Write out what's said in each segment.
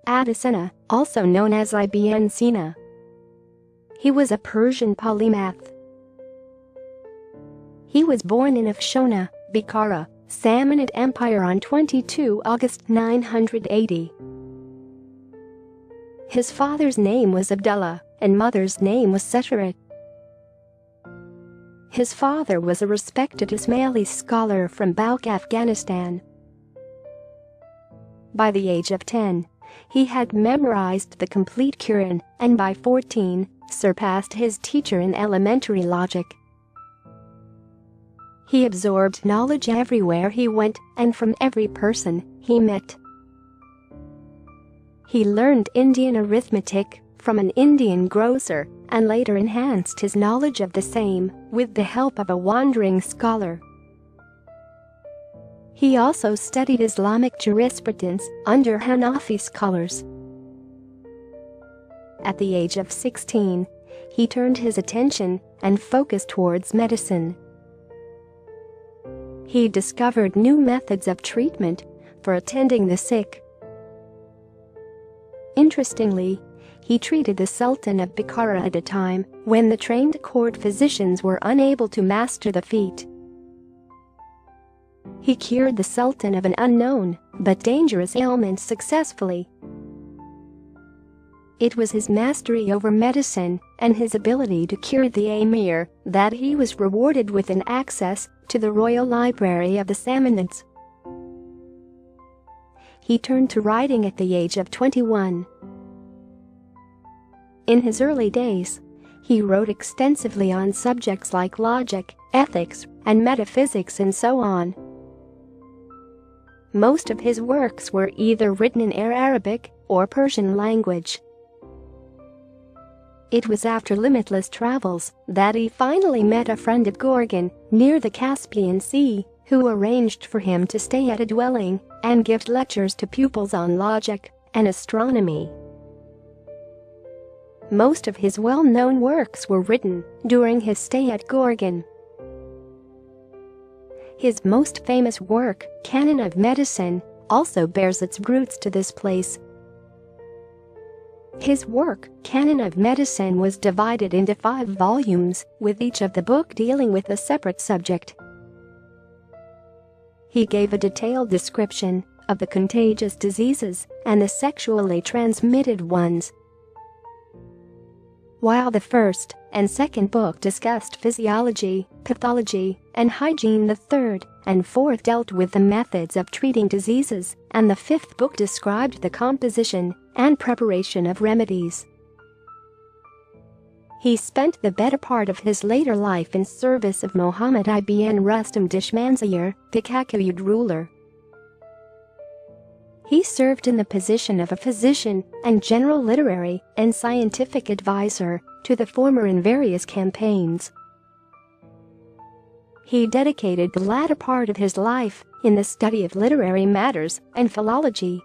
Avicenna, also known as Ibn Sina. He was a Persian polymath. He was born in Afshona, Bukhara, Samanid Empire on 22 August 980. His father's name was Abdullah, and mother's name was Setarit. His father was a respected Ismaili scholar from Balkh, Afghanistan. By the age of 10, he had memorized the complete Quran and by 14, surpassed his teacher in elementary logic. He absorbed knowledge everywhere he went and from every person he met. He learned Indian arithmetic from an Indian grocer and later enhanced his knowledge of the same with the help of a wandering scholar. He also studied Islamic jurisprudence under Hanafi scholars. At the age of 16, he turned his attention and focus towards medicine. He discovered new methods of treatment for attending the sick. Interestingly, he treated the Sultan of Bukhara at a time when the trained court physicians were unable to master the feat. He cured the Sultan of an unknown but dangerous ailment successfully. It was his mastery over medicine and his ability to cure the emir that he was rewarded with an access to the royal library of the Samanids. He turned to writing at the age of 21. In his early days, he wrote extensively on subjects like logic, ethics, and metaphysics and so on. Most of his works were either written in Arabic or Persian language. It was after limitless travels that he finally met a friend at Gorgan, near the Caspian Sea, who arranged for him to stay at a dwelling and give lectures to pupils on logic and astronomy. Most of his well-known works were written during his stay at Gorgan. His most famous work, Canon of Medicine, also bears its roots to this place. His work, Canon of Medicine, was divided into 5 volumes, with each of the book dealing with a separate subject. He gave a detailed description of the contagious diseases and the sexually transmitted ones. While the first and second book discussed physiology, pathology, and hygiene, the third and fourth dealt with the methods of treating diseases, and the fifth book described the composition and preparation of remedies. He spent the better part of his later life in service of Muhammad ibn Rustam Dishmanzir, the Kakuyid ruler. He served in the position of a physician and general literary and scientific advisor to the former in various campaigns. He dedicated the latter part of his life in the study of literary matters and philology.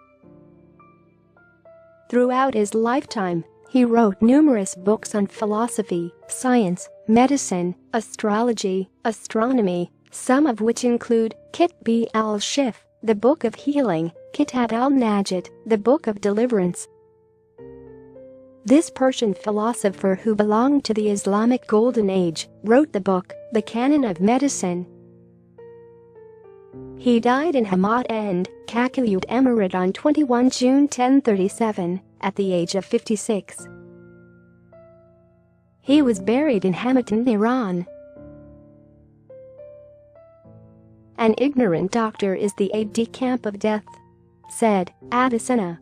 Throughout his lifetime, he wrote numerous books on philosophy, science, medicine, astrology, astronomy, some of which include Kitb al-Shif, the Book of Healing, Kitab al-Najid, the Book of Deliverance. This Persian philosopher, who belonged to the Islamic Golden Age, wrote the book, The Canon of Medicine. He died in Hamad and Kakuyid Emirate on 21 June 1037, at the age of 56. He was buried in Hamadan, Iran. An ignorant doctor is the aide de camp of death, said Avicenna.